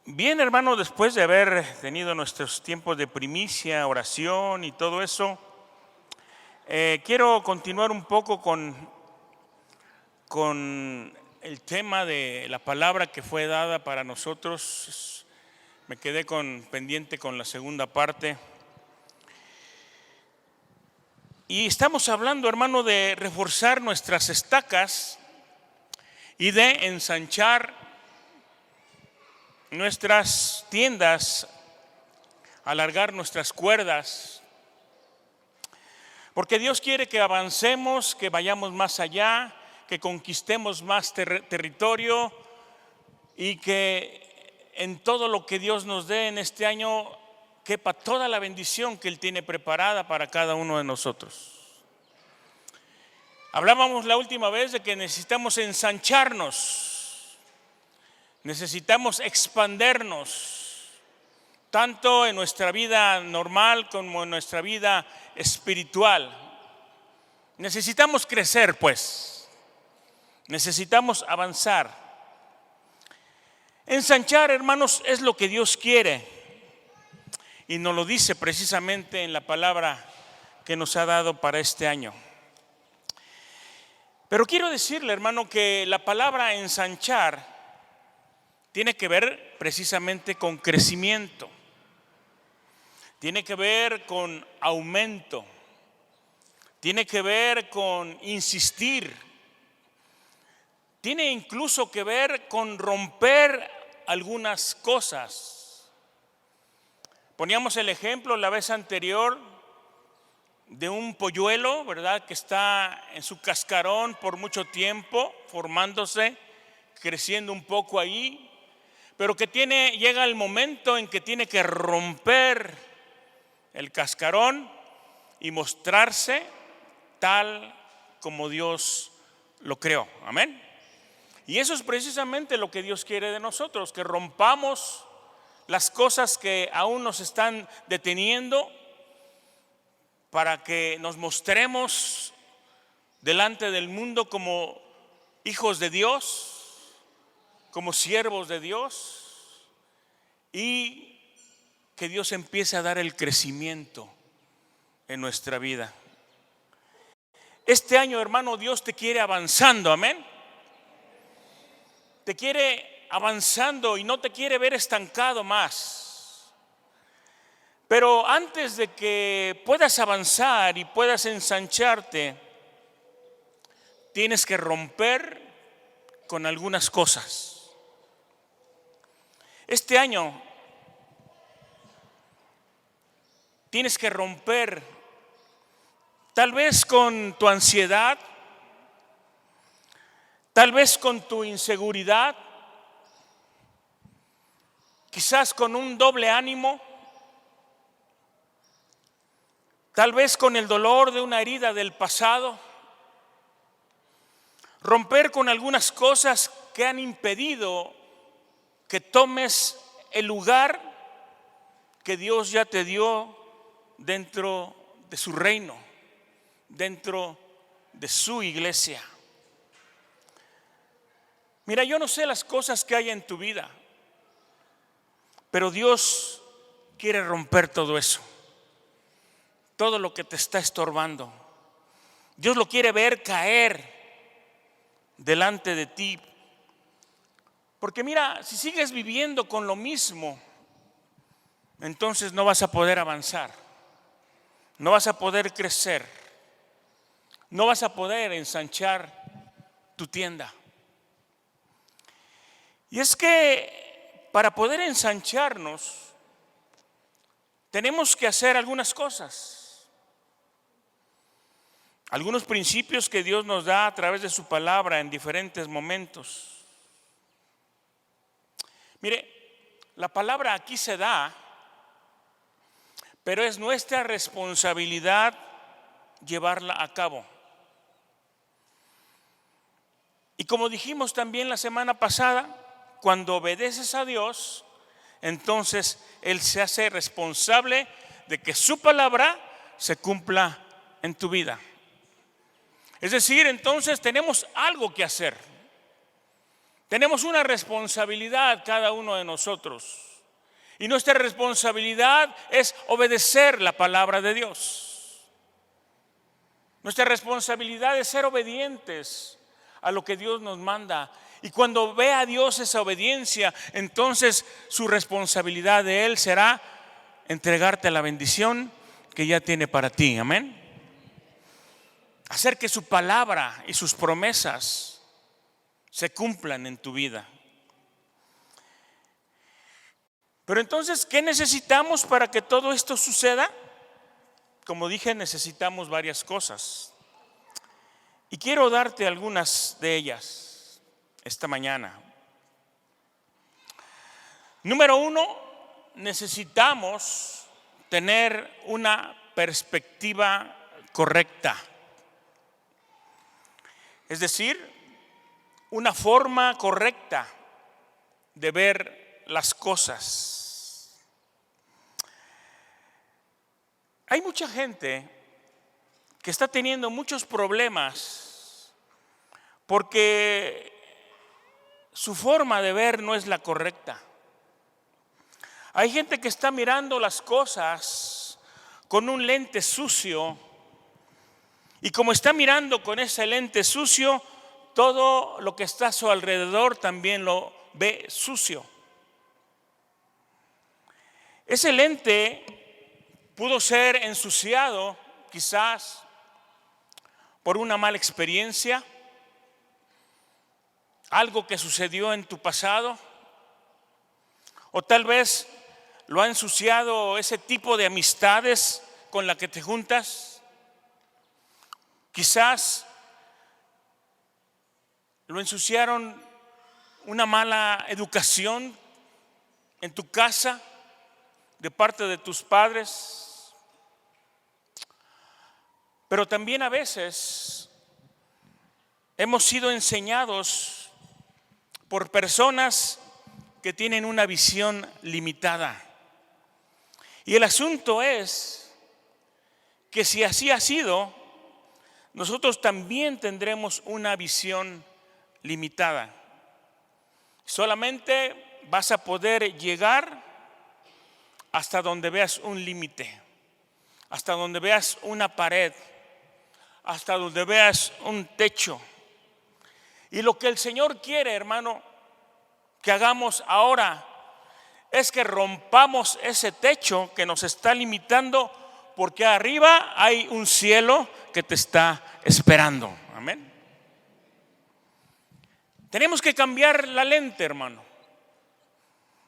Bien, hermano, después de haber tenido nuestros tiempos de primicia, oración y todo eso, quiero continuar un poco con el tema de la palabra que fue dada para nosotros. Me quedé pendiente con la segunda parte. Y estamos hablando, hermano, de reforzar nuestras estacas y de ensanchar nuestras tiendas, alargar nuestras cuerdas, porque Dios quiere que avancemos, que vayamos más allá, que conquistemos más territorio y que en todo lo que Dios nos dé en este año quepa toda la bendición que Él tiene preparada para cada uno de nosotros. Hablábamos la última vez de que necesitamos ensancharnos. Necesitamos expandernos, tanto en nuestra vida normal como en nuestra vida espiritual. Necesitamos crecer, pues. Necesitamos avanzar. Ensanchar, hermanos, es lo que Dios quiere. Y nos lo dice precisamente en la palabra que nos ha dado para este año. Pero quiero decirle, hermano, que la palabra ensanchar tiene que ver precisamente con crecimiento, tiene que ver con aumento, tiene que ver con insistir, tiene incluso que ver con romper algunas cosas. Poníamos el ejemplo la vez anterior de un polluelo, ¿verdad?, que está en su cascarón por mucho tiempo, formándose, creciendo un poco ahí, pero que llega el momento en que tiene que romper el cascarón y mostrarse tal como Dios lo creó. Amén. Y eso es precisamente lo que Dios quiere de nosotros, que rompamos las cosas que aún nos están deteniendo para que nos mostremos delante del mundo como hijos de Dios, como siervos de Dios, y que Dios empiece a dar el crecimiento en nuestra vida. Este año, hermano, Dios te quiere avanzando, amén. Te quiere avanzando y no te quiere ver estancado más. Pero antes de que puedas avanzar y puedas ensancharte, tienes que romper con algunas cosas. Este año tienes que romper tal vez con tu ansiedad, tal vez con tu inseguridad, quizás con un doble ánimo, tal vez con el dolor de una herida del pasado, romper con algunas cosas que han impedido que tomes el lugar que Dios ya te dio dentro de su reino, dentro de su iglesia. Mira, yo no sé las cosas que hay en tu vida, pero Dios quiere romper todo eso, todo lo que te está estorbando. Dios lo quiere ver caer delante de ti. Porque mira, si sigues viviendo con lo mismo, entonces no vas a poder avanzar, no vas a poder crecer, no vas a poder ensanchar tu tienda. Y es que para poder ensancharnos, tenemos que hacer algunas cosas, algunos principios que Dios nos da a través de su palabra en diferentes momentos. Mire, la palabra aquí se da, pero es nuestra responsabilidad llevarla a cabo. Y como dijimos también la semana pasada, cuando obedeces a Dios, entonces Él se hace responsable de que su palabra se cumpla en tu vida. Es decir, entonces tenemos algo que hacer. Tenemos una responsabilidad cada uno de nosotros. Y nuestra responsabilidad es obedecer la palabra de Dios. Nuestra responsabilidad es ser obedientes a lo que Dios nos manda. Y cuando vea a Dios esa obediencia, entonces su responsabilidad de Él será entregarte la bendición que ya tiene para ti. Amén. Hacer que su palabra y sus promesas se cumplan en tu vida. Pero entonces, ¿qué necesitamos para que todo esto suceda? Como dije, necesitamos varias cosas. Y quiero darte algunas de ellas esta mañana. Número uno, necesitamos tener una perspectiva correcta. Es decir, una forma correcta de ver las cosas. Hay mucha gente que está teniendo muchos problemas porque su forma de ver no es la correcta. Hay gente que está mirando las cosas con un lente sucio y como está mirando con ese lente sucio, todo lo que está a su alrededor también lo ve sucio. Ese lente pudo ser ensuciado quizás por una mala experiencia, algo que sucedió en tu pasado, o tal vez lo ha ensuciado ese tipo de amistades con la que te juntas. Quizás lo ensuciaron una mala educación en tu casa de parte de tus padres. Pero también a veces hemos sido enseñados por personas que tienen una visión limitada. Y el asunto es que si así ha sido, nosotros también tendremos una visión limitada. Solamente vas a poder llegar hasta donde veas un límite, hasta donde veas una pared, hasta donde veas un techo. Y lo que el Señor quiere, hermano, que hagamos ahora es que rompamos ese techo que nos está limitando, porque arriba hay un cielo que te está esperando. Amén. Tenemos que cambiar la lente, hermano.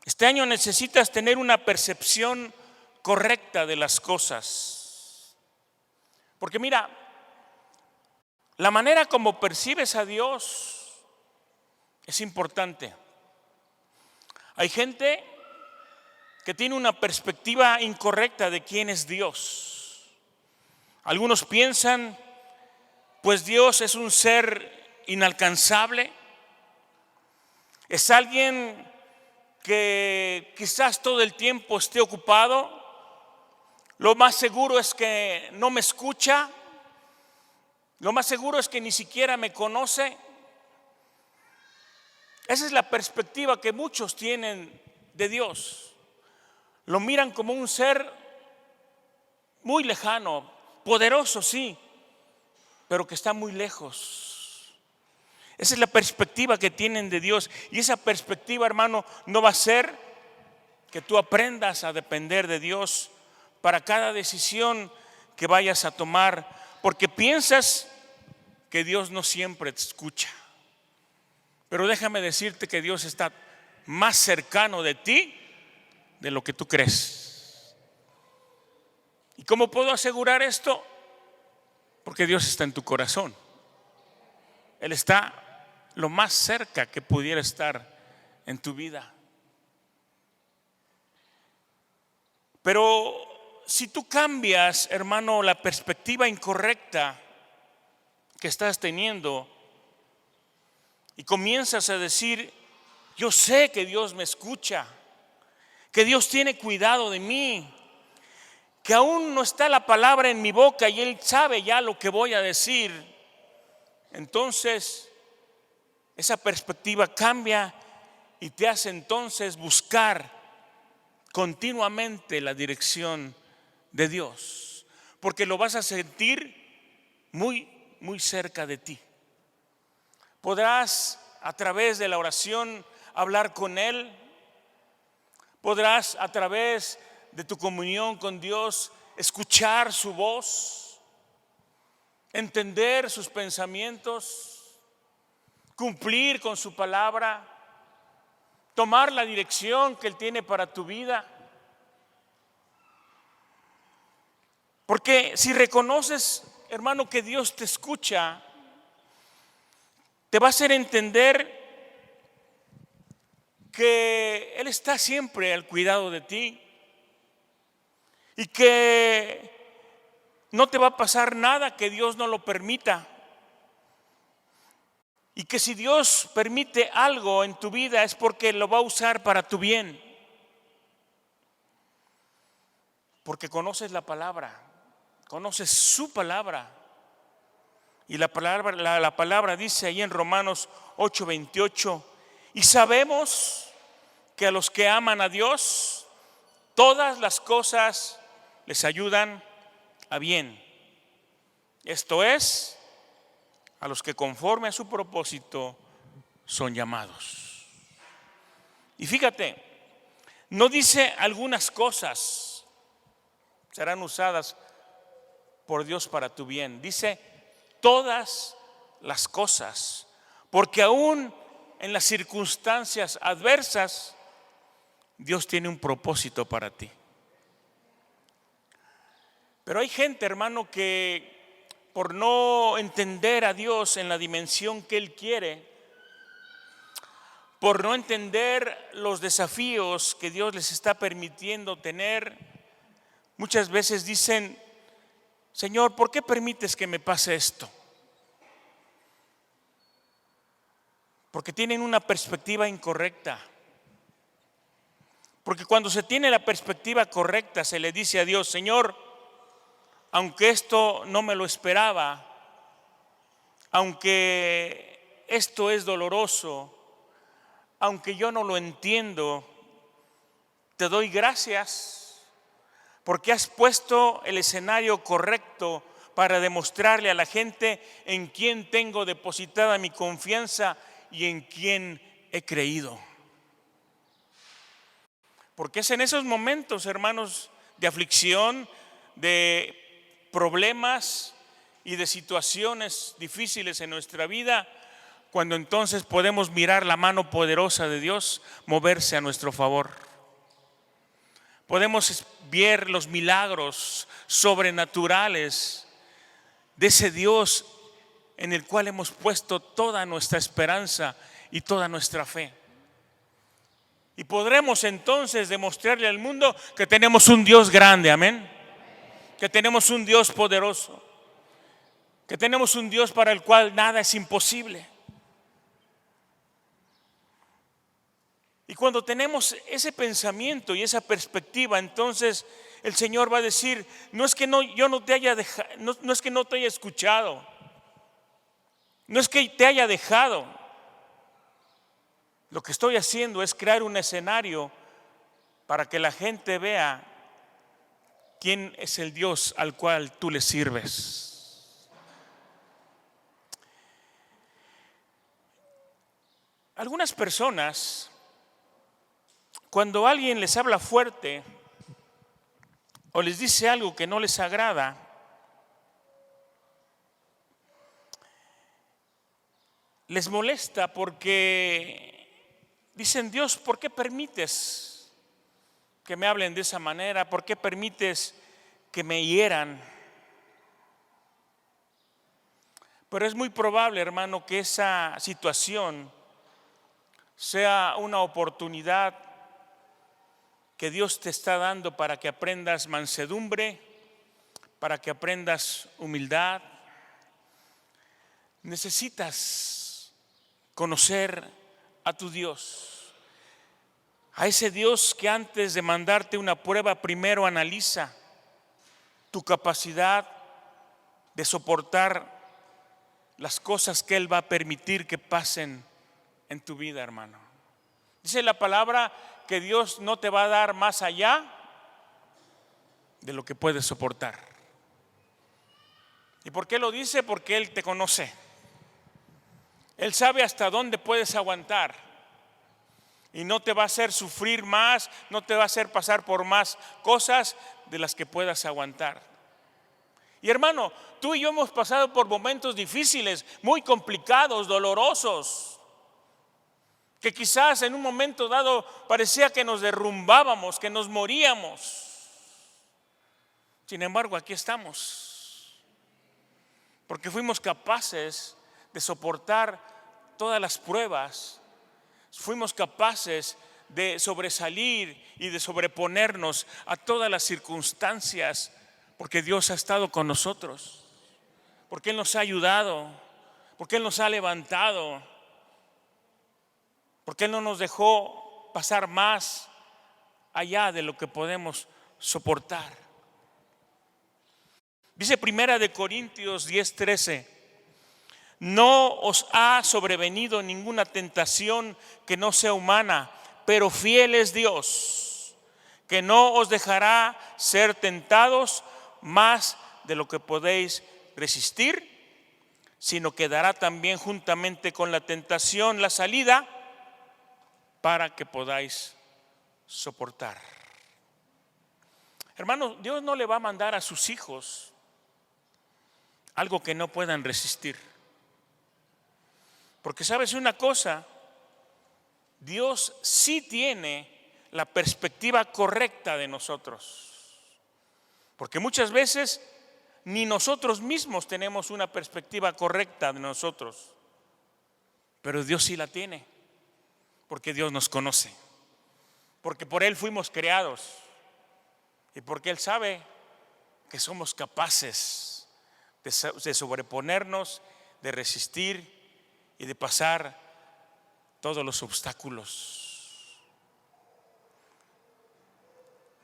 Este año necesitas tener una percepción correcta de las cosas. Porque mira, la manera como percibes a Dios es importante. Hay gente que tiene una perspectiva incorrecta de quién es Dios. Algunos piensan, pues Dios es un ser inalcanzable, es alguien que quizás todo el tiempo esté ocupado, lo más seguro es que no me escucha, lo más seguro es que ni siquiera me conoce. Esa es la perspectiva que muchos tienen de Dios. Lo miran como un ser muy lejano, poderoso, sí, pero que está muy lejos. Esa es la perspectiva que tienen de Dios. Y esa perspectiva, hermano, no va a ser que tú aprendas a depender de Dios para cada decisión que vayas a tomar, porque piensas que Dios no siempre te escucha. Pero déjame decirte que Dios está más cercano de ti de lo que tú crees. ¿Y cómo puedo asegurar esto? Porque Dios está en tu corazón. Él está lo más cerca que pudiera estar en tu vida. Pero si tú cambias, hermano, la perspectiva incorrecta que estás teniendo y comienzas a decir, yo sé que Dios me escucha, que Dios tiene cuidado de mí, que aún no está la palabra en mi boca y Él sabe ya lo que voy a decir, entonces esa perspectiva cambia y te hace entonces buscar continuamente la dirección de Dios, porque lo vas a sentir muy, muy cerca de ti. Podrás a través de la oración hablar con Él, podrás a través de tu comunión con Dios escuchar su voz, entender sus pensamientos, cumplir con su palabra, tomar la dirección que Él tiene para tu vida. Porque si reconoces, hermano, que Dios te escucha, te va a hacer entender que Él está siempre al cuidado de ti y que no te va a pasar nada que Dios no lo permita. Y que si Dios permite algo en tu vida es porque lo va a usar para tu bien. Porque conoces la palabra, conoces su palabra. Y la palabra dice ahí en Romanos 8:28, y sabemos que a los que aman a Dios, todas las cosas les ayudan a bien. Esto es, a los que conforme a su propósito son llamados. Y fíjate, no dice algunas cosas serán usadas por Dios para tu bien. Dice todas las cosas, porque aún en las circunstancias adversas, Dios tiene un propósito para ti. Pero hay gente, hermano, que por no entender a Dios en la dimensión que Él quiere, por no entender los desafíos que Dios les está permitiendo tener, muchas veces dicen: Señor, ¿por qué permites que me pase esto? Porque tienen una perspectiva incorrecta. Porque cuando se tiene la perspectiva correcta, se le dice a Dios: Señor, aunque esto no me lo esperaba, aunque esto es doloroso, aunque yo no lo entiendo, te doy gracias porque has puesto el escenario correcto para demostrarle a la gente en quién tengo depositada mi confianza y en quién he creído. Porque es en esos momentos, hermanos, de aflicción, de problemas y de situaciones difíciles en nuestra vida, cuando entonces podemos mirar la mano poderosa de Dios moverse a nuestro favor. Podemos ver los milagros sobrenaturales de ese Dios en el cual hemos puesto toda nuestra esperanza y toda nuestra fe. Y podremos entonces demostrarle al mundo que tenemos un Dios grande, amén. Que tenemos un Dios poderoso, que tenemos un Dios para el cual nada es imposible. Y cuando tenemos ese pensamiento y esa perspectiva, entonces el Señor va a decir: no es que yo no te haya dejado, no es que no te haya escuchado, no es que te haya dejado. Lo que estoy haciendo es crear un escenario para que la gente vea quién es el Dios al cual tú le sirves. Algunas personas, cuando alguien les habla fuerte o les dice algo que no les agrada, les molesta porque dicen: Dios, ¿por qué permites que me hablen de esa manera? ¿Por qué permites que me hieran? Pero es muy probable, hermano, que esa situación sea una oportunidad que Dios te está dando para que aprendas mansedumbre, para que aprendas humildad. Necesitas conocer a tu Dios, a ese Dios que antes de mandarte una prueba primero analiza tu capacidad de soportar las cosas que Él va a permitir que pasen en tu vida, hermano. Dice la palabra que Dios no te va a dar más allá de lo que puedes soportar. ¿Y por qué lo dice? Porque Él te conoce. Él sabe hasta dónde puedes aguantar. Y no te va a hacer sufrir más, no te va a hacer pasar por más cosas de las que puedas aguantar. Y hermano, tú y yo hemos pasado por momentos difíciles, muy complicados, dolorosos, que quizás en un momento dado parecía que nos derrumbábamos, que nos moríamos. Sin embargo, aquí estamos, porque fuimos capaces de soportar todas las pruebas, fuimos capaces de sobresalir y de sobreponernos a todas las circunstancias, porque Dios ha estado con nosotros, porque Él nos ha ayudado, porque Él nos ha levantado, porque Él no nos dejó pasar más allá de lo que podemos soportar. Dice Primera de Corintios 10:13: no os ha sobrevenido ninguna tentación que no sea humana, pero fiel es Dios, que no os dejará ser tentados más de lo que podéis resistir, sino que dará también juntamente con la tentación la salida para que podáis soportar. Hermanos, Dios no le va a mandar a sus hijos algo que no puedan resistir. Porque sabes una cosa, Dios sí tiene la perspectiva correcta de nosotros. Porque muchas veces ni nosotros mismos tenemos una perspectiva correcta de nosotros. Pero Dios sí la tiene. Porque Dios nos conoce. Porque por Él fuimos creados. Y porque Él sabe que somos capaces de sobreponernos, de resistir y de pasar todos los obstáculos.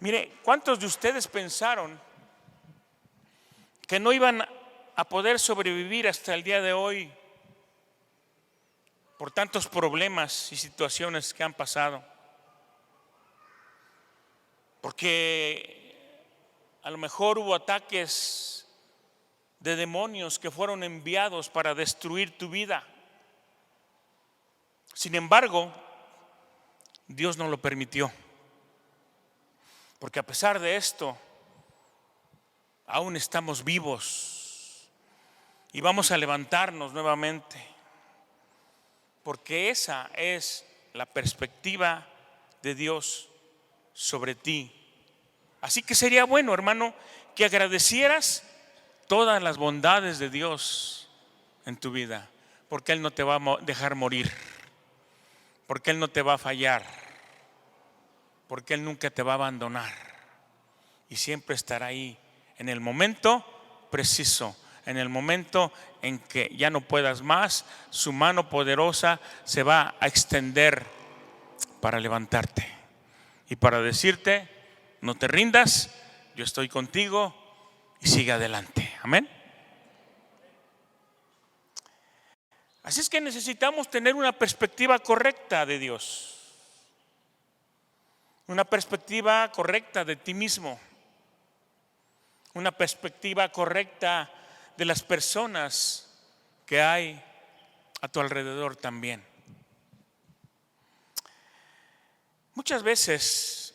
Mire, ¿cuántos de ustedes pensaron que no iban a poder sobrevivir hasta el día de hoy por tantos problemas y situaciones que han pasado? Porque a lo mejor hubo ataques de demonios que fueron enviados para destruir tu vida. Sin embargo, Dios no lo permitió, porque a pesar de esto, aún estamos vivos y vamos a levantarnos nuevamente, porque esa es la perspectiva de Dios sobre ti. Así que sería bueno, hermano, que agradecieras todas las bondades de Dios en tu vida, porque Él no te va a dejar morir, porque Él no te va a fallar, porque Él nunca te va a abandonar y siempre estará ahí en el momento preciso, en el momento en que ya no puedas más. Su mano poderosa se va a extender para levantarte y para decirte: no te rindas, yo estoy contigo y sigue adelante. Amén. Así es que necesitamos tener una perspectiva correcta de Dios, una perspectiva correcta de ti mismo, una perspectiva correcta de las personas que hay a tu alrededor también. Muchas veces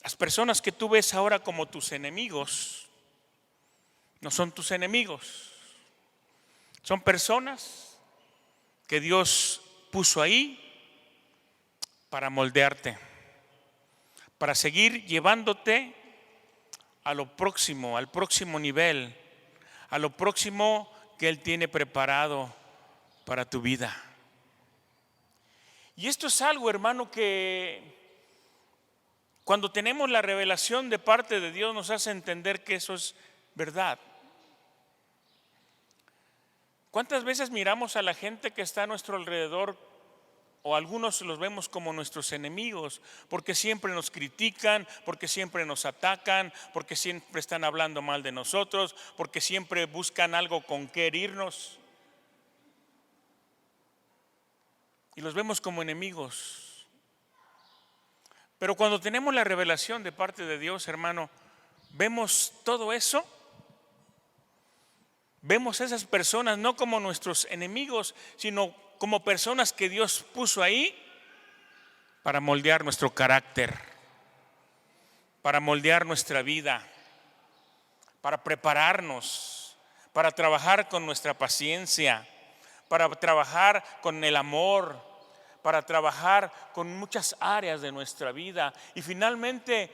las personas que tú ves ahora como tus enemigos no son tus enemigos. Son personas que Dios puso ahí para moldearte, para seguir llevándote a lo próximo, al próximo nivel, a lo próximo que Él tiene preparado para tu vida. Y esto es algo, hermano, que cuando tenemos la revelación de parte de Dios nos hace entender que eso es verdad. ¿Cuántas veces miramos a la gente que está a nuestro alrededor, o algunos los vemos como nuestros enemigos, porque siempre nos critican, porque siempre nos atacan, porque siempre están hablando mal de nosotros, porque siempre buscan algo con qué herirnos? y los vemos como enemigos. Pero cuando tenemos la revelación de parte de Dios, hermano, vemos todo eso. Vemos a esas personas no como nuestros enemigos, sino como personas que Dios puso ahí para moldear nuestro carácter, para moldear nuestra vida, para prepararnos, para trabajar con nuestra paciencia, para trabajar con el amor, para trabajar con muchas áreas de nuestra vida. Y finalmente,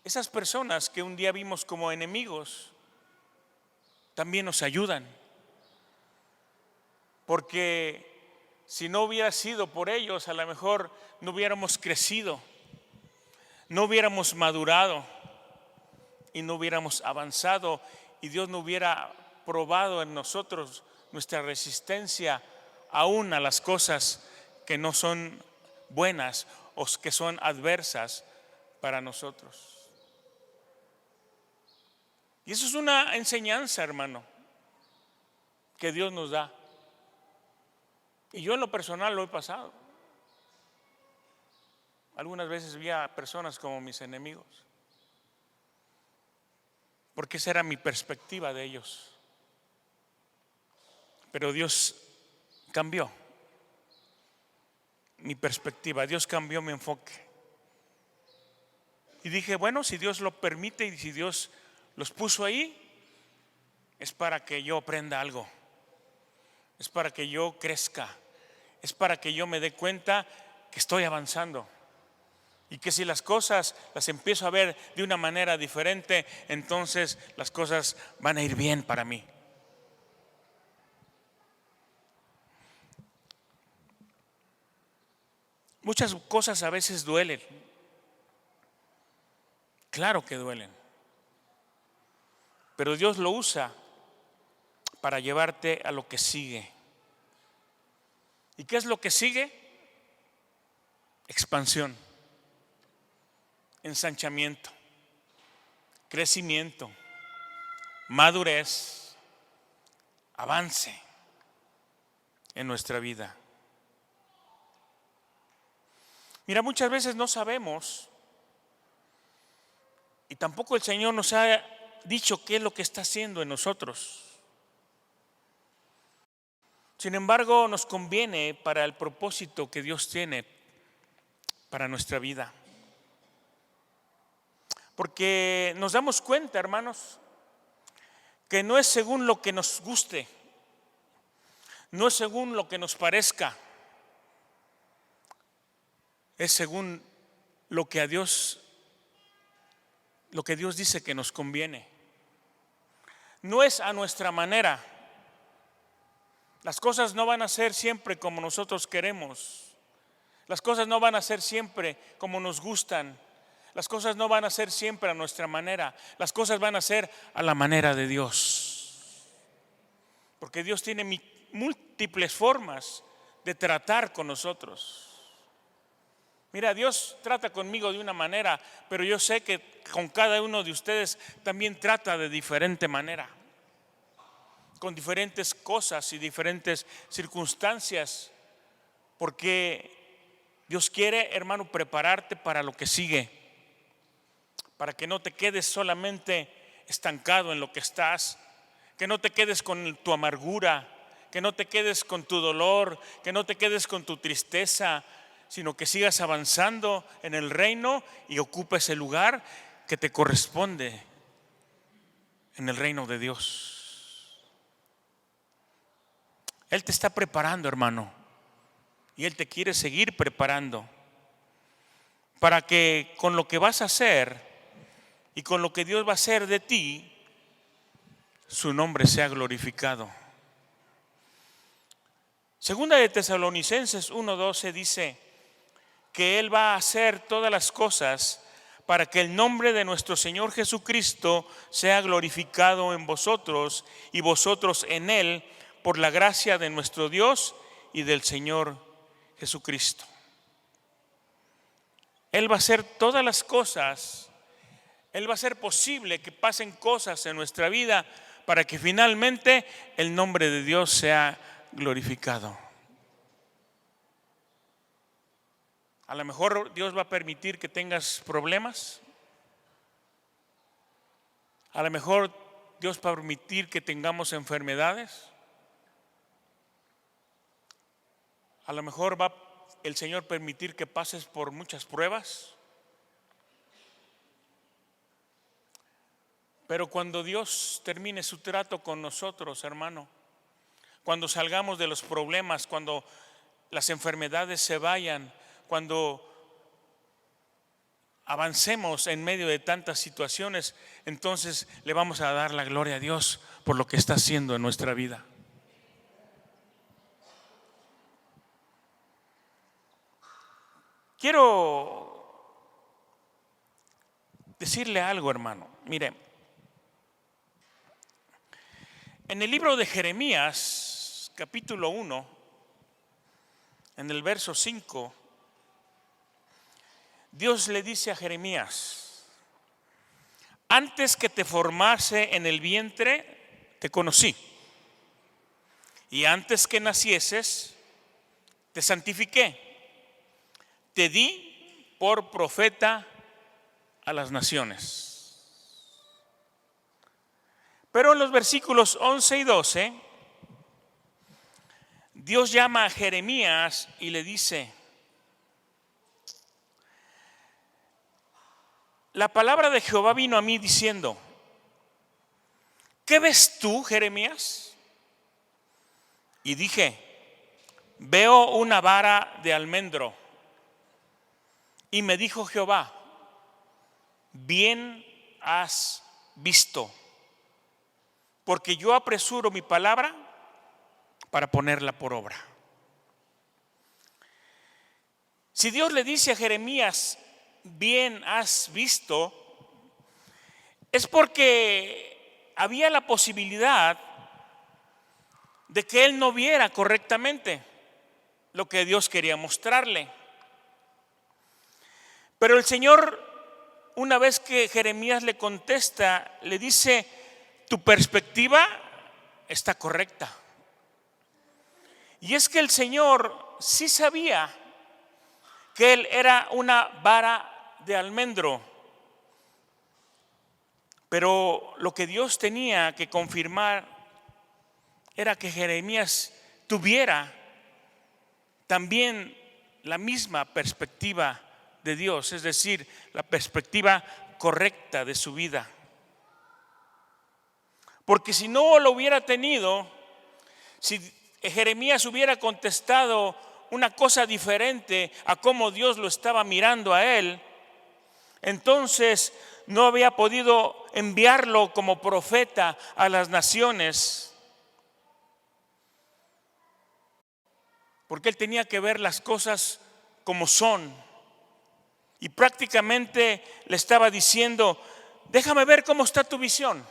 esas personas que un día vimos como enemigos, también nos ayudan. Porque si no hubiera sido por ellos, a lo mejor no hubiéramos crecido, no hubiéramos madurado y no hubiéramos avanzado, y Dios no hubiera probado en nosotros nuestra resistencia aún a las cosas que no son buenas o que son adversas para nosotros. Y eso es una enseñanza, hermano, que Dios nos da. Y yo en lo personal lo he pasado. Algunas veces vi a personas como mis enemigos, porque esa era mi perspectiva de ellos. Pero Dios cambió mi perspectiva, Dios cambió mi enfoque. Y dije, bueno, si Dios lo permite y si Dios los puso ahí, es para que yo aprenda algo, es para que yo crezca, es para que yo me dé cuenta que estoy avanzando. Y que si las cosas las empiezo a ver de una manera diferente, entonces las cosas van a ir bien para mí. Muchas cosas a veces duelen. Claro que duelen. Pero Dios lo usa para llevarte a lo que sigue. ¿Y qué es lo que sigue? Expansión, ensanchamiento, crecimiento, madurez, avance en nuestra vida. Mira, muchas veces no sabemos y tampoco el Señor nos ha dicho qué es lo que está haciendo en nosotros. Sin embargo, nos conviene para el propósito que Dios tiene para nuestra vida. Porque nos damos cuenta, hermanos, que no es según lo que nos guste, no es según lo que nos parezca, es según lo que Dios dice que nos conviene. No es a nuestra manera. Las cosas no van a ser siempre como nosotros queremos. Las cosas no van a ser siempre como nos gustan. Las cosas no van a ser siempre a nuestra manera. Las cosas van a ser a la manera de Dios. Porque Dios tiene múltiples formas de tratar con nosotros. Mira, Dios trata conmigo de una manera, pero yo sé que con cada uno de ustedes también trata de diferente manera, con diferentes cosas y diferentes circunstancias, porque Dios quiere, hermano, prepararte para lo que sigue, para que no te quedes solamente estancado en lo que estás, que no te quedes con tu amargura, que no te quedes con tu dolor, que no te quedes con tu tristeza, sino que sigas avanzando en el reino y ocupes el lugar que te corresponde en el reino de Dios. Él te está preparando, hermano, y Él te quiere seguir preparando para que con lo que vas a hacer y con lo que Dios va a hacer de ti, su nombre sea glorificado. Segunda de Tesalonicenses 1:12 dice que Él va a hacer todas las cosas para que el nombre de nuestro Señor Jesucristo sea glorificado en vosotros y vosotros en Él, por la gracia de nuestro Dios y del Señor Jesucristo. Él va a hacer todas las cosas, Él va a hacer posible que pasen cosas en nuestra vida para que finalmente el nombre de Dios sea glorificado. A lo mejor Dios va a permitir que tengas problemas. A lo mejor Dios va a permitir que tengamos enfermedades. A lo mejor va el Señor permitir que pases por muchas pruebas. Pero cuando Dios termine su trato con nosotros, hermano, cuando salgamos de los problemas, cuando las enfermedades se vayan, cuando avancemos en medio de tantas situaciones, entonces le vamos a dar la gloria a Dios por lo que está haciendo en nuestra vida. Quiero decirle algo, hermano. Mire, en el libro de Jeremías, capítulo 1, en el verso 5, Dios le dice a Jeremías: antes que te formase en el vientre, te conocí, y antes que nacieses, te santifiqué. Te di por profeta a las naciones. Pero en los versículos 11 y 12, Dios llama a Jeremías y le dice: la palabra de Jehová vino a mí diciendo, ¿qué ves tú, Jeremías? Y dije, veo una vara de almendro. Y me dijo Jehová, bien has visto, porque yo apresuro mi palabra para ponerla por obra. Si Dios le dice a Jeremías, bien has visto, es porque había la posibilidad de que él no viera correctamente lo que Dios quería mostrarle. Pero el Señor, una vez que Jeremías le contesta, le dice, tu perspectiva está correcta. Y es que el Señor sí sabía que él era una vara de almendro. Pero lo que Dios tenía que confirmar era que Jeremías tuviera también la misma perspectiva de Dios, es decir, la perspectiva correcta de su vida. Porque si no lo hubiera tenido, si Jeremías hubiera contestado una cosa diferente a cómo Dios lo estaba mirando a él, entonces no había podido enviarlo como profeta a las naciones, porque él tenía que ver las cosas como son. Y prácticamente le estaba diciendo, déjame ver cómo está tu visión,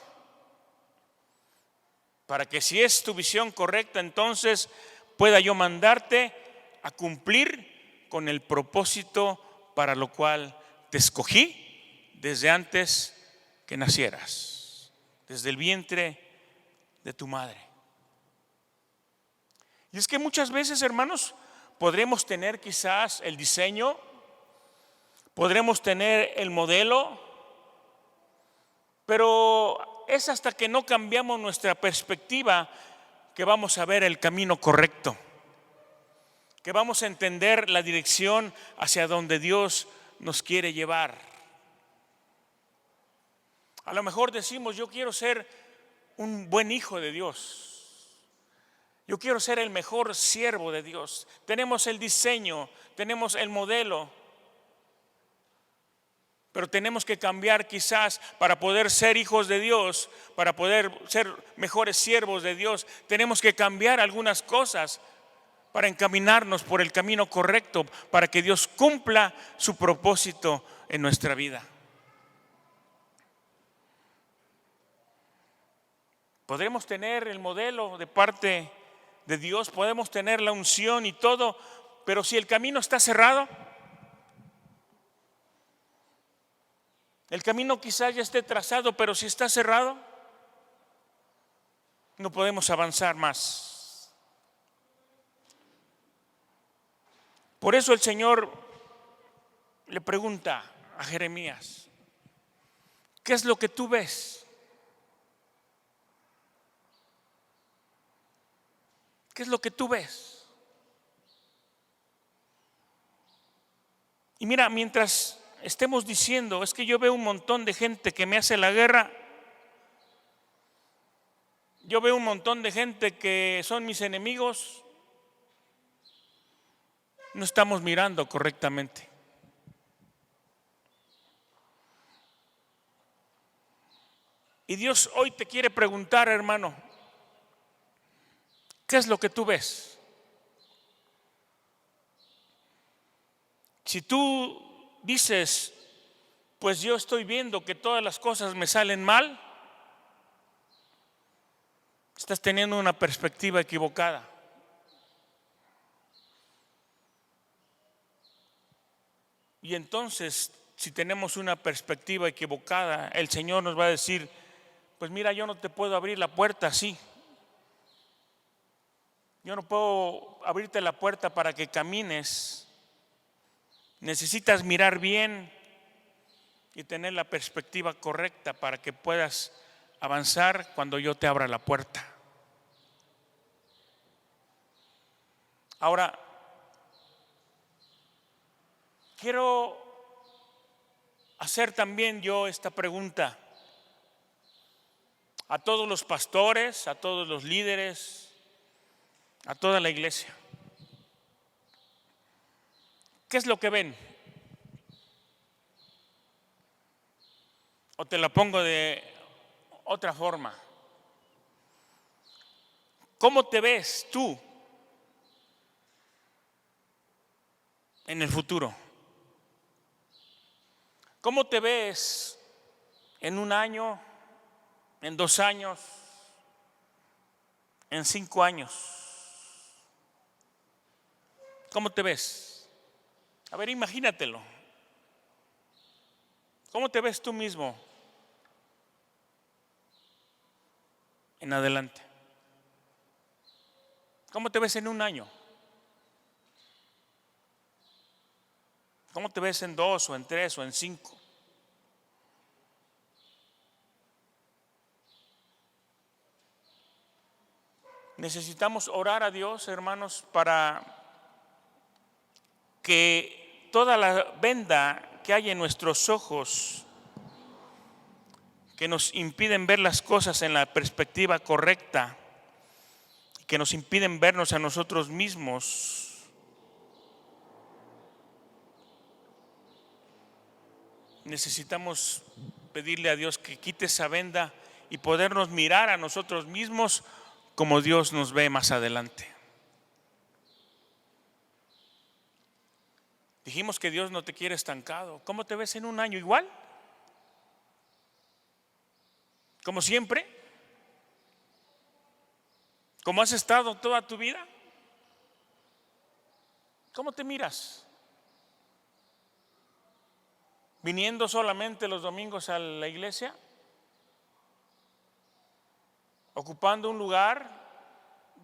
para que si es tu visión correcta, entonces pueda yo mandarte a cumplir con el propósito para lo cual te escogí desde antes que nacieras, desde el vientre de tu madre. Y es que muchas veces, hermanos, podremos tener quizás el diseño, podremos tener el modelo, pero es hasta que no cambiamos nuestra perspectiva que vamos a ver el camino correcto, que vamos a entender la dirección hacia donde Dios nos quiere llevar. A lo mejor decimos, yo quiero ser un buen hijo de Dios, yo quiero ser el mejor siervo de Dios. Tenemos el diseño, tenemos el modelo, pero tenemos que cambiar quizás para poder ser hijos de Dios, para poder ser mejores siervos de Dios. Tenemos que cambiar algunas cosas para encaminarnos por el camino correcto, para que Dios cumpla su propósito en nuestra vida. Podremos tener el modelo de parte de Dios, podemos tener la unción y todo, pero si el camino está cerrado, el camino quizás ya esté trazado, pero si está cerrado, no podemos avanzar más. Por eso el Señor le pregunta a Jeremías: ¿qué es lo que tú ves? ¿Qué es lo que tú ves? Y mira, mientras estemos diciendo, es que yo veo un montón de gente que me hace la guerra, yo veo un montón de gente que son mis enemigos, no estamos mirando correctamente. Y Dios hoy te quiere preguntar, hermano, ¿qué es lo que tú ves? Si tú dices, pues yo estoy viendo que todas las cosas me salen mal, estás teniendo una perspectiva equivocada. Y entonces, si tenemos una perspectiva equivocada, el Señor nos va a decir: pues mira, yo no te puedo abrir la puerta así. Yo no puedo abrirte la puerta para que camines. Necesitas mirar bien y tener la perspectiva correcta para que puedas avanzar cuando yo te abra la puerta. Ahora, quiero hacer también yo esta pregunta a todos los pastores, a todos los líderes, a toda la iglesia. ¿Qué es lo que ven? O te la pongo de otra forma. ¿Cómo te ves tú en el futuro? ¿Cómo te ves en 1 año, en 2 años, en 5 años? ¿Cómo te ves? A ver, imagínatelo. ¿Cómo te ves tú mismo en adelante? ¿Cómo te ves en 1 año? ¿Cómo te ves en 2 o en 3 o en 5? Necesitamos orar a Dios, hermanos, para que toda la venda que hay en nuestros ojos, que nos impiden ver las cosas en la perspectiva correcta, que nos impiden vernos a nosotros mismos, necesitamos pedirle a Dios que quite esa venda y podernos mirar a nosotros mismos como Dios nos ve más adelante. Dijimos que Dios no te quiere estancado. ¿Cómo te ves en 1 año? ¿Igual? ¿Como siempre? ¿Cómo has estado toda tu vida? ¿Cómo te miras? ¿Viniendo solamente los domingos a la iglesia? ¿Ocupando un lugar?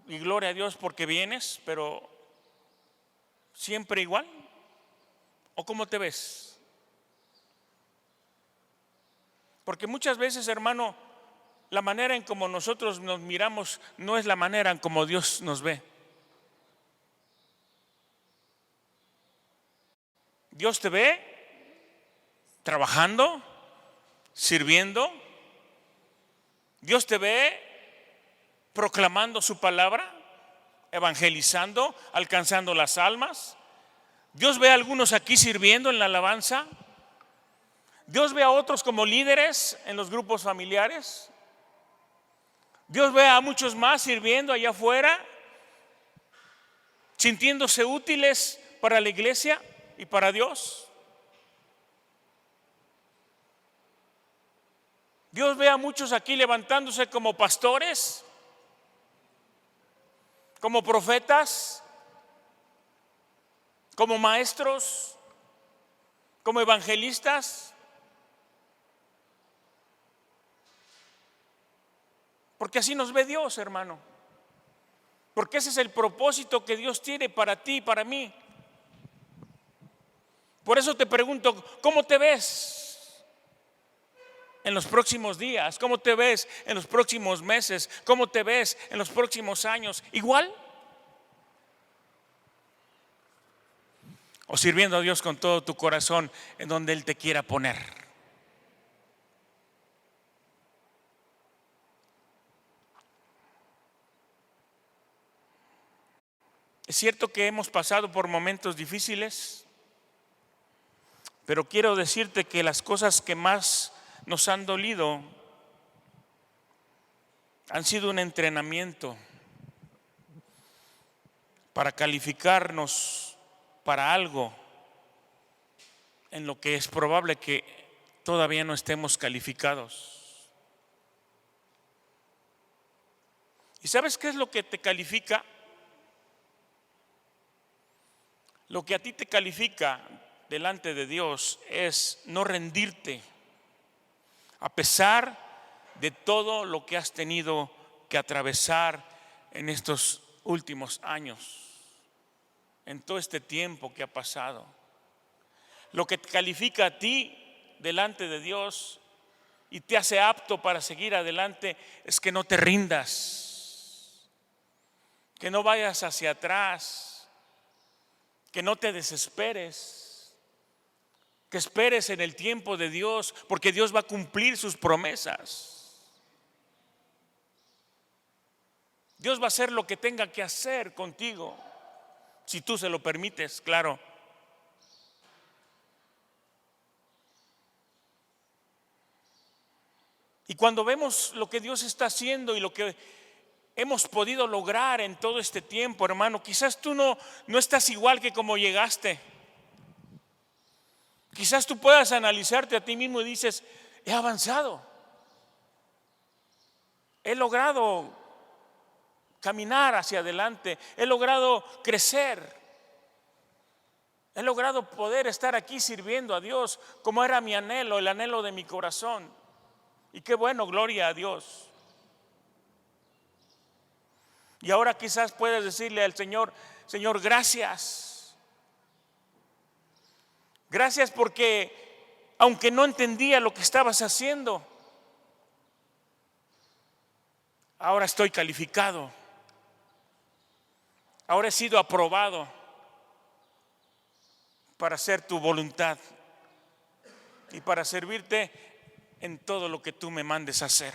Y gloria a Dios porque vienes, pero siempre igual. ¿O cómo te ves? Porque muchas veces, hermano, la manera en como nosotros nos miramos no es la manera en como Dios nos ve. Dios te ve trabajando, sirviendo. Dios te ve proclamando su palabra, evangelizando, alcanzando las almas. Dios ve a algunos aquí sirviendo en la alabanza. Dios ve a otros como líderes en los grupos familiares. Dios ve a muchos más sirviendo allá afuera, sintiéndose útiles para la iglesia y para Dios. Dios ve a muchos aquí levantándose como pastores, como profetas, como maestros, como evangelistas. Porque así nos ve Dios, hermano. Porque ese es el propósito que Dios tiene para ti y para mí. Por eso te pregunto, ¿cómo te ves en los próximos días? ¿Cómo te ves en los próximos meses? ¿Cómo te ves en los próximos años? ¿Igual? ¿O sirviendo a Dios con todo tu corazón en donde Él te quiera poner? Es cierto que hemos pasado por momentos difíciles, pero quiero decirte que las cosas que más nos han dolido han sido un entrenamiento para calificarnos para algo en lo que es probable que todavía no estemos calificados. ¿Y sabes qué es lo que te califica? Lo que a ti te califica delante de Dios es no rendirte a pesar de todo lo que has tenido que atravesar en estos últimos años, en todo este tiempo que ha pasado. Lo que te califica a ti delante de Dios y te hace apto para seguir adelante es que no te rindas, que no vayas hacia atrás, que no te desesperes, que esperes en el tiempo de Dios, porque Dios va a cumplir sus promesas. Dios va a hacer lo que tenga que hacer contigo, si tú se lo permites, claro. Y cuando vemos lo que Dios está haciendo y lo que hemos podido lograr en todo este tiempo, hermano, quizás tú no estás igual que como llegaste. Quizás tú puedas analizarte a ti mismo y dices, he avanzado, he logrado caminar hacia adelante, he logrado crecer, he logrado poder estar aquí sirviendo a Dios como era mi anhelo, el anhelo de mi corazón. Y qué bueno, gloria a Dios. Y ahora quizás puedes decirle al Señor, Señor, gracias. Gracias porque aunque no entendía lo que estabas haciendo, ahora estoy calificado. Ahora he sido aprobado para hacer tu voluntad y para servirte en todo lo que tú me mandes a hacer.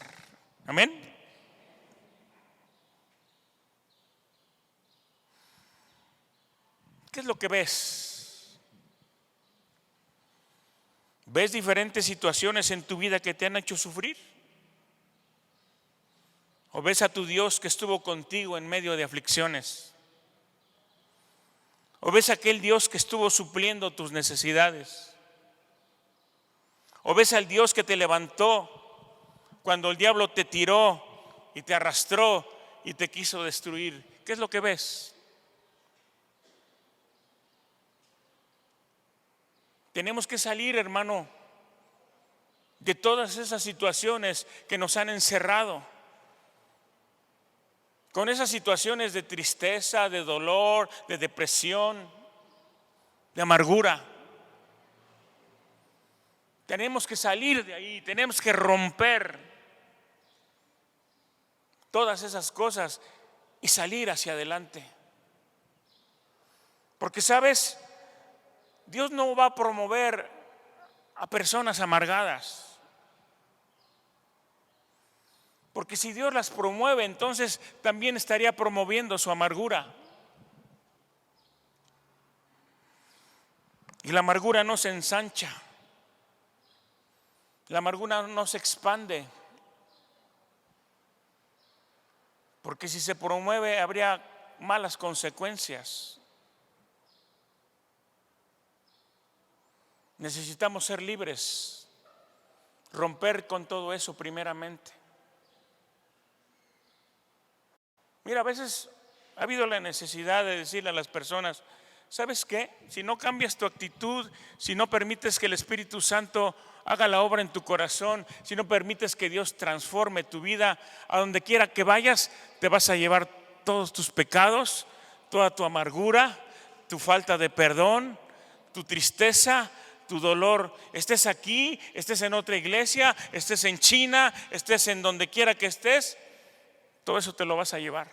Amén. ¿Qué es lo que ves? ¿Ves diferentes situaciones en tu vida que te han hecho sufrir? ¿O ves a tu Dios que estuvo contigo en medio de aflicciones? ¿O ves a aquel Dios que estuvo supliendo tus necesidades? ¿O ves al Dios que te levantó cuando el diablo te tiró y te arrastró y te quiso destruir? ¿Qué es lo que ves? Tenemos que salir, hermano, de todas esas situaciones que nos han encerrado, con esas situaciones de tristeza, de dolor, de depresión, de amargura. Tenemos que salir de ahí, tenemos que romper todas esas cosas y salir hacia adelante. Porque, ¿sabes? Dios no va a promover a personas amargadas. Porque si Dios las promueve, entonces también estaría promoviendo su amargura. Y la amargura no se ensancha. La amargura no se expande. Porque si se promueve habría malas consecuencias. Necesitamos ser libres, romper con todo eso primeramente. Mira, a veces ha habido la necesidad de decirle a las personas, ¿sabes qué? Si no cambias tu actitud, si no permites que el Espíritu Santo haga la obra en tu corazón, si no permites que Dios transforme tu vida, a donde quiera que vayas, te vas a llevar todos tus pecados, toda tu amargura, tu falta de perdón, tu tristeza, tu dolor, estés aquí, estés en otra iglesia, estés en China, estés en donde quiera que estés, todo eso te lo vas a llevar.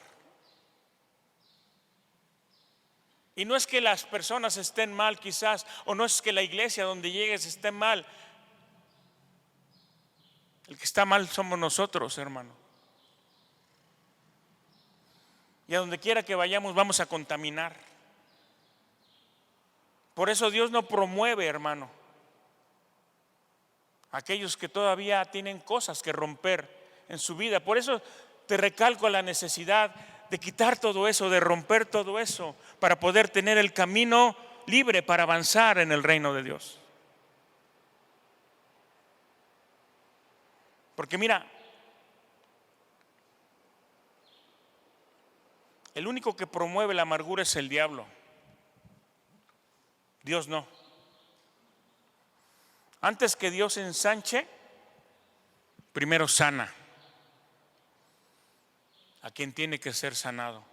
Y no es que las personas estén mal quizás, o no es que la iglesia donde llegues esté mal. El que está mal somos nosotros, hermano. Y a donde quiera que vayamos vamos a contaminar. Por eso Dios no promueve, hermano, aquellos que todavía tienen cosas que romper en su vida. Por eso te recalco la necesidad de quitar todo eso, de romper todo eso, para poder tener el camino libre para avanzar en el reino de Dios. Porque mira, el único que promueve la amargura es el diablo. Dios no. Antes que Dios ensanche, primero sana a quien tiene que ser sanado.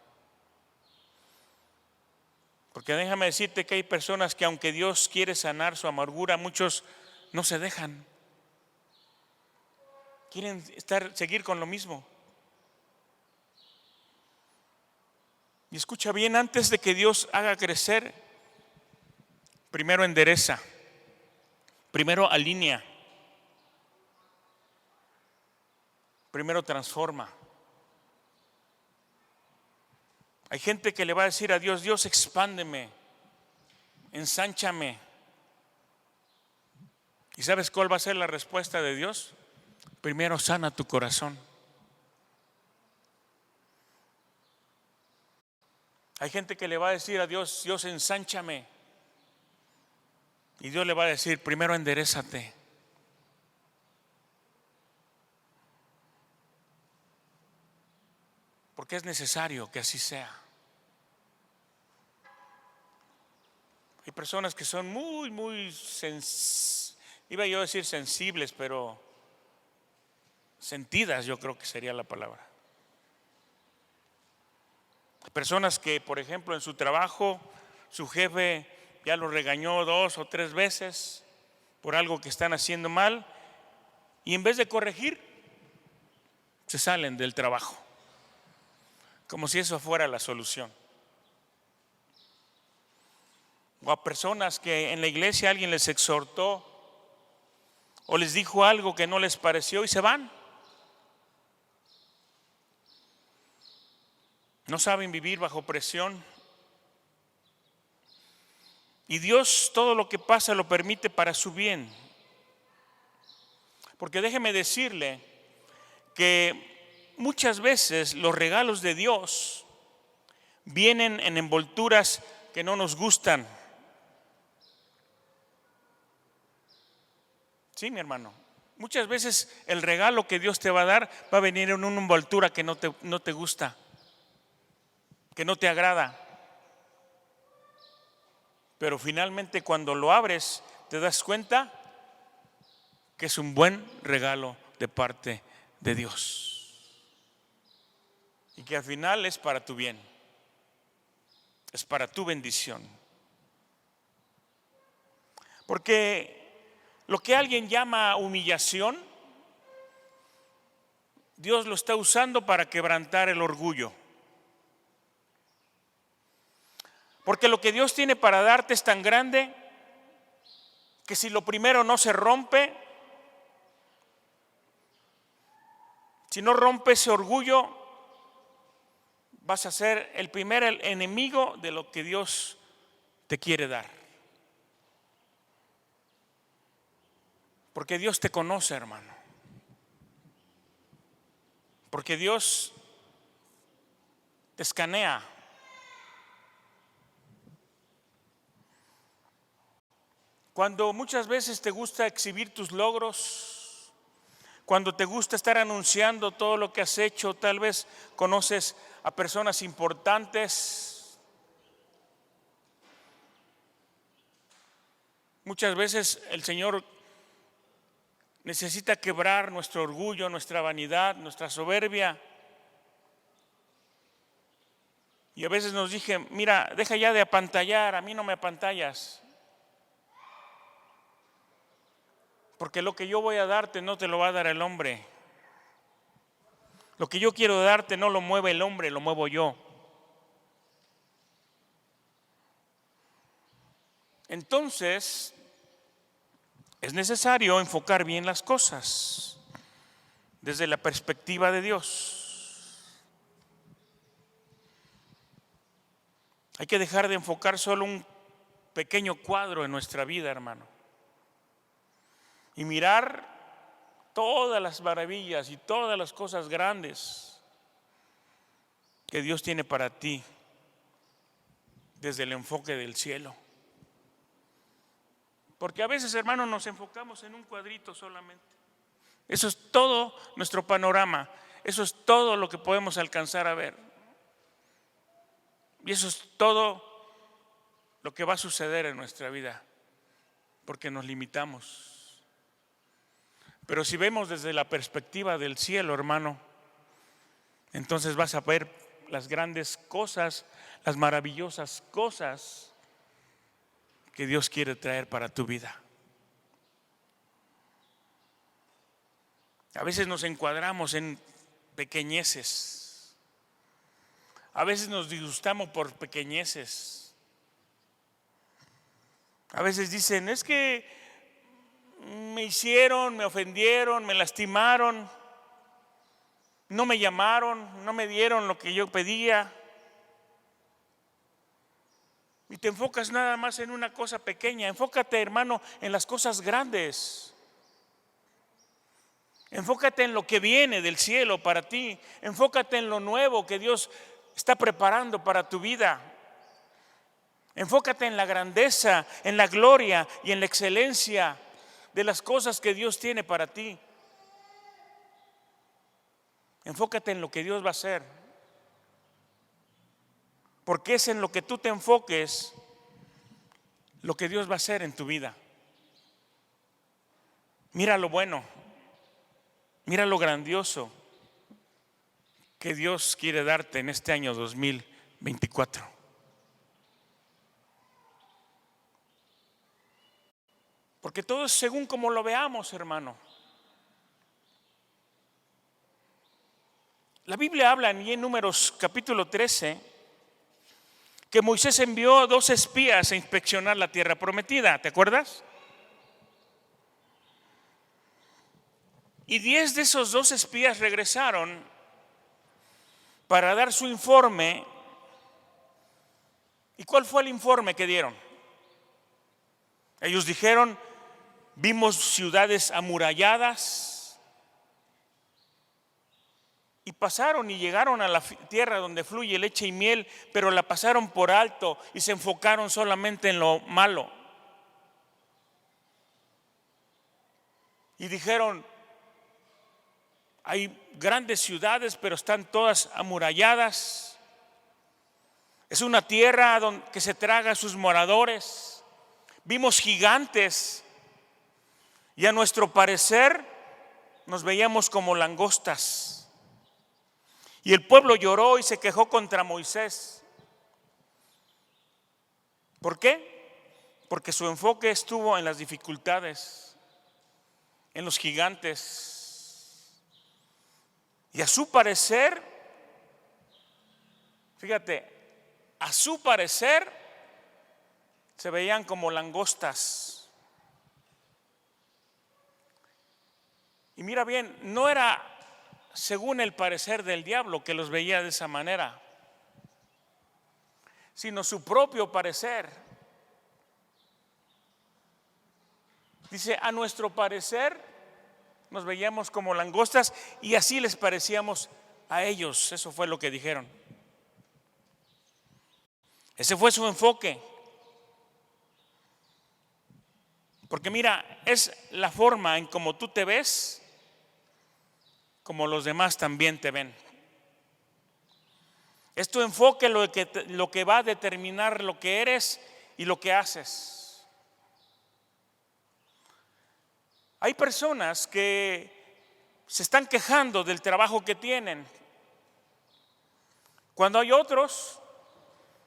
Porque déjame decirte que hay personas que aunque Dios quiere sanar su amargura, muchos no se dejan. Quieren seguir con lo mismo. Y escucha bien, antes de que Dios haga crecer, primero endereza, primero alinea, primero transforma. Hay gente que le va a decir a Dios: Dios, expándeme, ensánchame. ¿Y sabes cuál va a ser la respuesta de Dios? Primero sana tu corazón. Hay gente que le va a decir a Dios: Dios, ensánchame. Y Dios le va a decir: primero enderézate. Porque es necesario que así sea. Hay personas que son muy iba yo a decir sensibles, pero sentidas, yo creo que sería la palabra. Hay personas que, por ejemplo, en su trabajo, su jefe ya los regañó 2 o 3 veces por algo que están haciendo mal, y en vez de corregir, se salen del trabajo, como si eso fuera la solución. O a personas que en la iglesia alguien les exhortó o les dijo algo que no les pareció y se van. No saben vivir bajo presión. Y Dios todo lo que pasa lo permite para su bien. Porque déjeme decirle que muchas veces los regalos de Dios vienen en envolturas que no nos gustan. Sí, mi hermano. Muchas veces el regalo que Dios te va a dar va a venir en una envoltura que no te gusta, que no te agrada. Pero finalmente cuando lo abres te das cuenta que es un buen regalo de parte de Dios. Y que al final es para tu bien, es para tu bendición. Porque lo que alguien llama humillación, Dios lo está usando para quebrantar el orgullo. Porque lo que Dios tiene para darte es tan grande que si lo primero no se rompe, si no rompe ese orgullo, vas a ser el primer enemigo de lo que Dios te quiere dar. Porque Dios te conoce, hermano. Porque Dios te escanea. Cuando muchas veces te gusta exhibir tus logros, cuando te gusta estar anunciando todo lo que has hecho, tal vez conoces a personas importantes. Muchas veces el Señor necesita quebrar nuestro orgullo, nuestra vanidad, nuestra soberbia. Y a veces nos dije: mira, deja ya de apantallar, a mí no me apantallas. Porque lo que yo voy a darte no te lo va a dar el hombre. Lo que yo quiero darte no lo mueve el hombre, lo muevo yo. Entonces, es necesario enfocar bien las cosas desde la perspectiva de Dios. Hay que dejar de enfocar solo un pequeño cuadro en nuestra vida, hermano, y mirar todas las maravillas y todas las cosas grandes que Dios tiene para ti desde el enfoque del cielo. Porque a veces, hermano, nos enfocamos en un cuadrito solamente. Eso es todo nuestro panorama. Eso es todo lo que podemos alcanzar a ver. Y eso es todo lo que va a suceder en nuestra vida, porque nos limitamos. Pero si vemos desde la perspectiva del cielo, hermano, entonces vas a ver las grandes cosas, las maravillosas cosas que Dios quiere traer para tu vida. A veces nos encuadramos en pequeñeces. A veces nos disgustamos por pequeñeces. A veces dicen, es que me hicieron, me ofendieron, me lastimaron, no me llamaron, no me dieron lo que yo pedía. Y te enfocas nada más en una cosa pequeña. Enfócate, hermano, en las cosas grandes. Enfócate en lo que viene del cielo para ti. Enfócate en lo nuevo que Dios está preparando para tu vida. Enfócate en la grandeza, en la gloria y en la excelencia de las cosas que Dios tiene para ti. Enfócate en lo que Dios va a hacer. Porque es en lo que tú te enfoques lo que Dios va a hacer en tu vida. Mira lo bueno, mira lo grandioso que Dios quiere darte en este año 2024. Porque todo es según como lo veamos, hermano. La Biblia habla en Números capítulo 13 que Moisés envió 2 espías a inspeccionar la tierra prometida, ¿te acuerdas? Y 10 de esos 2 espías regresaron para dar su informe. ¿Y cuál fue el informe que dieron? Ellos dijeron, vimos ciudades amuralladas y pasaron y llegaron a la tierra donde fluye leche y miel, pero la pasaron por alto y se enfocaron solamente en lo malo. Y dijeron, hay grandes ciudades, pero están todas amuralladas. Es una tierra que se traga a sus moradores. Vimos gigantes y a nuestro parecer nos veíamos como langostas. Y el pueblo lloró y se quejó contra Moisés. ¿Por qué? Porque su enfoque estuvo en las dificultades, en los gigantes. Y a su parecer, fíjate, a su parecer se veían como langostas. Y mira bien, no era según el parecer del diablo que los veía de esa manera, sino su propio parecer. Dice, a nuestro parecer nos veíamos como langostas y así les parecíamos a ellos. Eso fue lo que dijeron. Ese fue su enfoque. Porque mira, es la forma en cómo tú te ves, como los demás también te ven. Es tu enfoque lo que va a determinar lo que eres y lo que haces. Hay personas que se están quejando del trabajo que tienen, cuando hay otros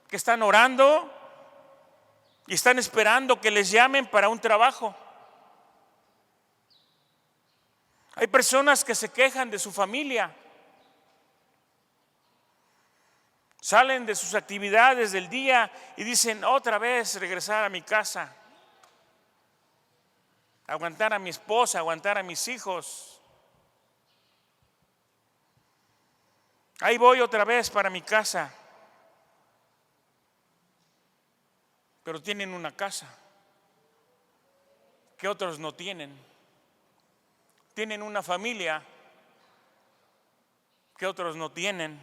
que están orando y están esperando que les llamen para un trabajo. Hay personas que se quejan de su familia. Salen de sus actividades del día y dicen: otra vez regresar a mi casa, aguantar a mi esposa, aguantar a mis hijos. Ahí voy otra vez para mi casa. Pero tienen una casa que otros no tienen. Tienen una familia que otros no tienen.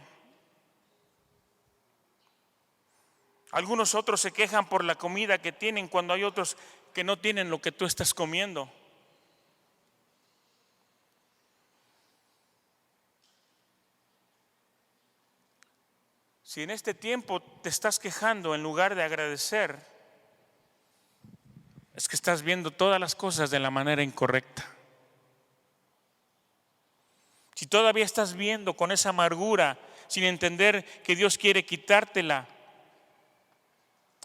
Algunos otros se quejan por la comida que tienen cuando hay otros que no tienen lo que tú estás comiendo. Si en este tiempo te estás quejando en lugar de agradecer, es que estás viendo todas las cosas de la manera incorrecta. Si todavía estás viendo con esa amargura sin entender que Dios quiere quitártela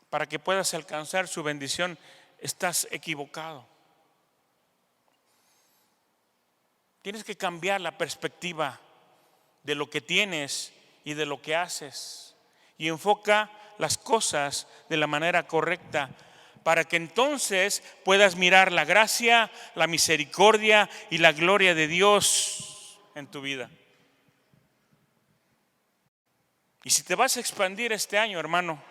para que puedas alcanzar su bendición, estás equivocado. Tienes que cambiar la perspectiva de lo que tienes y de lo que haces, y enfoca las cosas de la manera correcta para que entonces puedas mirar la gracia, la misericordia y la gloria de Dios en tu vida. Y si te vas a expandir este año, hermano,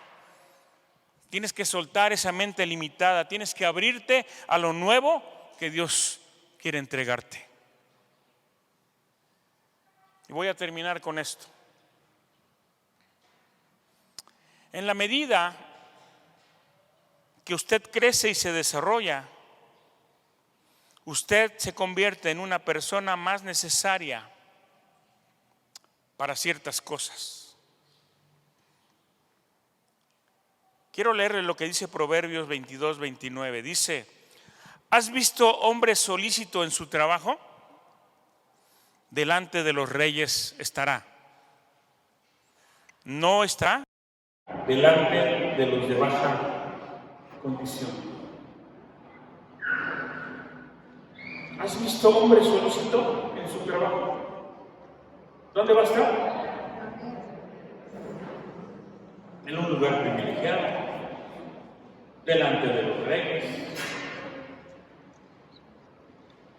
tienes que soltar esa mente limitada, tienes que abrirte a lo nuevo que Dios quiere entregarte. Y voy a terminar con esto. En la medida que usted crece y se desarrolla, usted se convierte en una persona más necesaria para ciertas cosas. Quiero leerle lo que dice Proverbios 22-29. Dice: ¿has visto hombre solícito en su trabajo? Delante de los reyes estará. No está delante de los de baja condición. ¿Has visto hombre solícito en su trabajo? ¿Dónde va a estar? En un lugar privilegiado, delante de los reyes.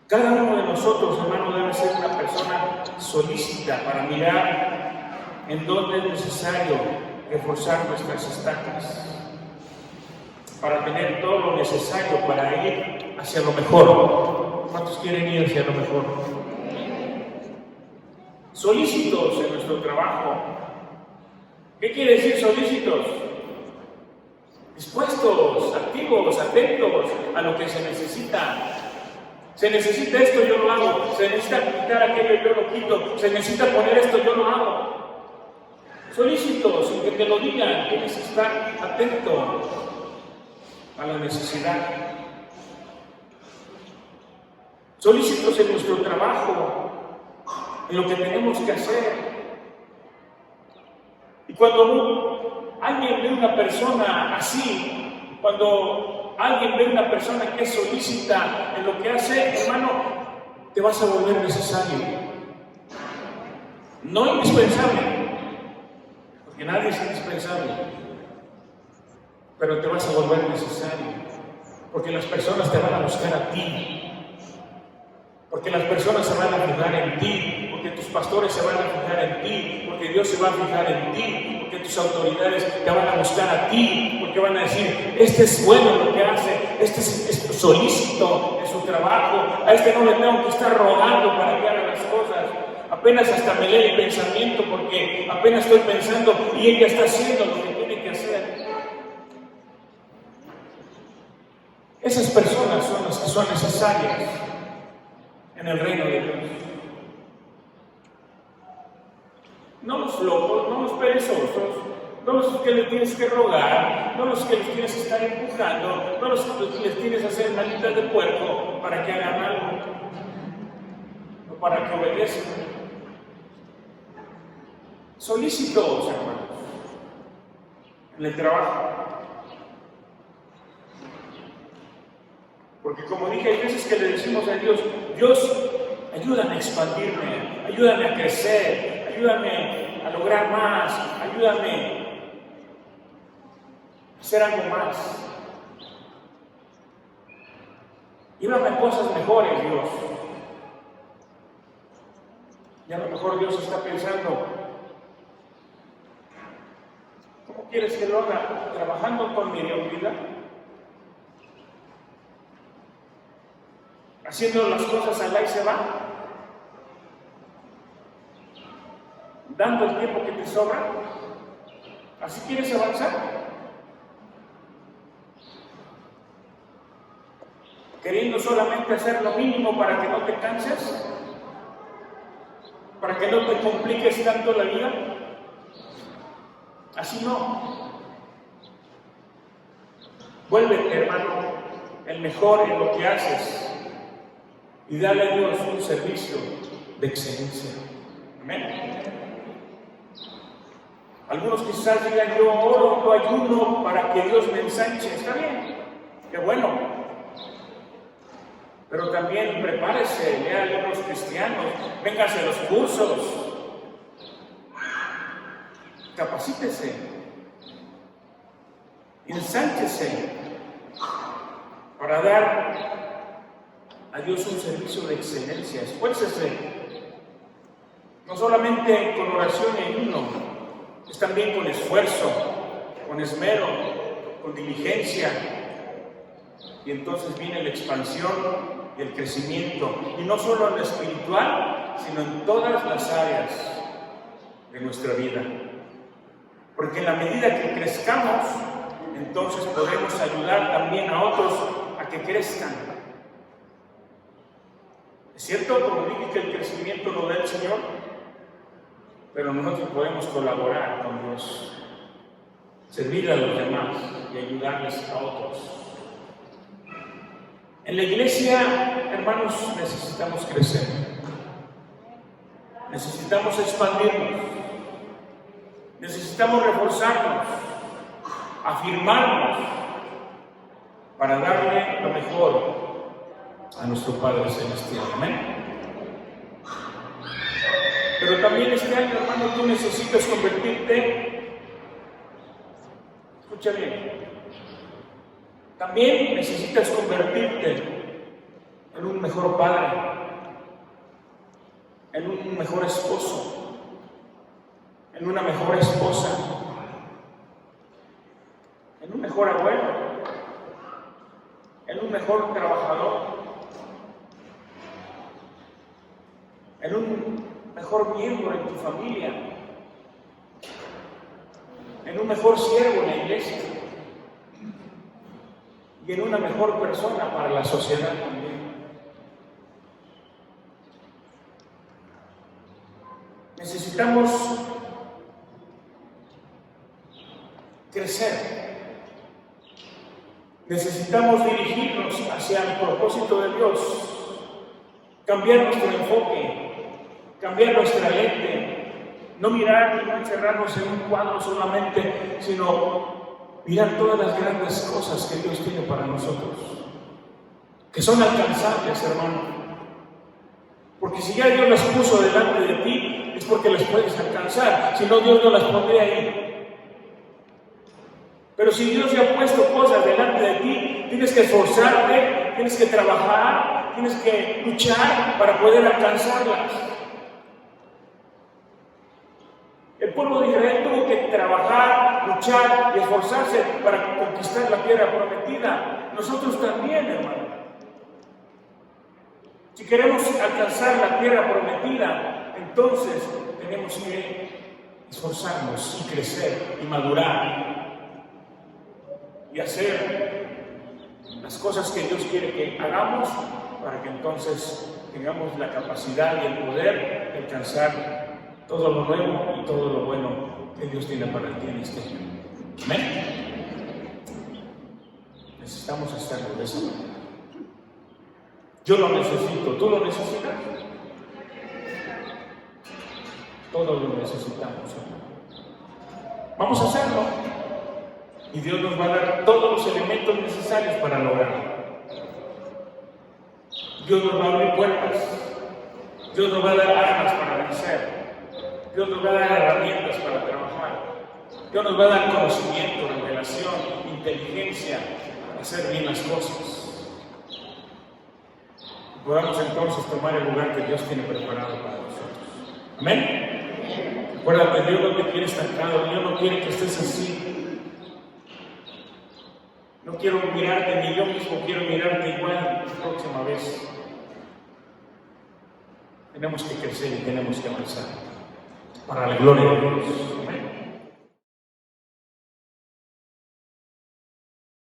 Cada uno de nosotros, hermano, debe ser una persona solícita para mirar en dónde es necesario reforzar nuestras estacas, para tener todo lo necesario para ir hacia lo mejor. ¿Cuántos quieren ir hacia lo mejor? Solícitos en nuestro trabajo. ¿Qué quiere decir solícitos? Dispuestos, activos, atentos a lo que se necesita. Se necesita esto, yo lo hago. Se necesita quitar aquello, yo lo quito. Se necesita poner esto, yo lo hago. Solícitos, sin que te lo digan, tienes que estar atento a la necesidad. Solícitos en nuestro trabajo, en lo que tenemos que hacer. Y cuando alguien ve una persona así, cuando alguien ve una persona que es solícita en lo que hace, hermano, te vas a volver necesario. No indispensable, porque nadie es indispensable, pero te vas a volver necesario, porque las personas te van a buscar a ti. Porque las personas se van a fijar en ti, porque tus pastores se van a fijar en ti, porque Dios se va a fijar en ti, porque tus autoridades te van a buscar a ti, porque van a decir: este es bueno en lo que hace, este es solícito en su trabajo, a este no le tengo que estar rogando para que haga las cosas, apenas hasta me lee el pensamiento porque apenas estoy pensando y ella está haciendo lo que tiene que hacer. Esas personas son las que son necesarias en el reino de Dios. No los locos, no los perezosos, no los que les tienes que rogar, no los que les tienes que estar empujando, no los que les tienes que hacer manitas de puerco para que hagan algo o para que obedezcan. Solícitos, hermanos, en el trabajo. Porque como dije, hay veces que le decimos a Dios: Dios, Ayúdame a expandirme, ayúdame a crecer, ayúdame a lograr más, ayúdame a hacer algo más. Llévame a cosas mejores, Dios. Y a lo mejor Dios está pensando, ¿cómo quieres que lo haga? ¿Trabajando con mediocridad? ¿Haciendo las cosas al y se va? ¿Dando el tiempo que te sobra? ¿Así quieres avanzar? ¿Queriendo solamente hacer lo mínimo para que no te canses? ¿Para que no te compliques tanto la vida? Así no. Vuélvete, hermano, el mejor en lo que haces y dale a Dios un servicio de excelencia. Amén. Algunos quizás digan, yo oro, yo ayuno para que Dios me ensanche. Está bien, qué bueno. Pero también prepárese, lea libros cristianos, véngase a los cursos, capacítese, ensánchese para dar a Dios un servicio de excelencia. Esfuércese, no solamente con oración y ayuno, es también con esfuerzo, con esmero, con diligencia. Y entonces viene la expansión y el crecimiento, y no solo en lo espiritual, sino en todas las áreas de nuestra vida. Porque en la medida que crezcamos, entonces podemos ayudar también a otros a que crezcan. Es cierto, como dije, que el crecimiento lo da el Señor, pero nosotros podemos colaborar con Dios, servir a los demás y ayudarles a otros. En la iglesia, hermanos, necesitamos crecer, necesitamos expandirnos, necesitamos reforzarnos, afirmarnos para darle lo mejor a nuestro Padre Celestial. Amén. Pero también este año, hermano, tú necesitas convertirte, escucha bien, también necesitas convertirte en un mejor padre, en un mejor esposo, en una mejor esposa, en un mejor abuelo, en un mejor trabajador, en un mejor miembro en tu familia, en un mejor siervo en la iglesia y en una mejor persona para la sociedad también. Necesitamos crecer, necesitamos dirigirnos hacia el propósito de Dios, cambiar nuestro enfoque, cambiar nuestra lente, no mirar y no encerrarnos en un cuadro solamente, sino mirar todas las grandes cosas que Dios tiene para nosotros, que son alcanzables, hermano. Porque si ya Dios las puso delante de ti, es porque las puedes alcanzar, si no, Dios no las pondría ahí. Pero si Dios ya ha puesto cosas delante de ti, tienes que esforzarte, tienes que trabajar, tienes que luchar para poder alcanzarlas. El pueblo de Israel tuvo que trabajar, luchar y esforzarse para conquistar la tierra prometida. Nosotros también, hermano. Si queremos alcanzar la tierra prometida, entonces tenemos que esforzarnos y crecer y madurar y hacer las cosas que Dios quiere que hagamos para que entonces tengamos la capacidad y el poder de alcanzar todo lo nuevo y todo lo bueno que Dios tiene para ti en este año. Amén. Necesitamos hacerlo de esa manera. Yo lo necesito, ¿tú lo necesitas? Todos lo necesitamos. Vamos a hacerlo. Y Dios nos va a dar todos los elementos necesarios para lograrlo. Dios nos va a abrir puertas. Dios nos va a dar armas para vencer. Dios nos va a dar herramientas para trabajar. Dios nos va a dar conocimiento, revelación, inteligencia para hacer bien las cosas. Podamos entonces tomar el lugar que Dios tiene preparado para nosotros. Amén. Acuérdate, Dios no te quiere estancado, Dios no quiere que estés así. No quiero mirarte, ni yo mismo quiero mirarte igual la próxima vez. Tenemos que crecer y tenemos que avanzar para la gloria de Dios. Amén.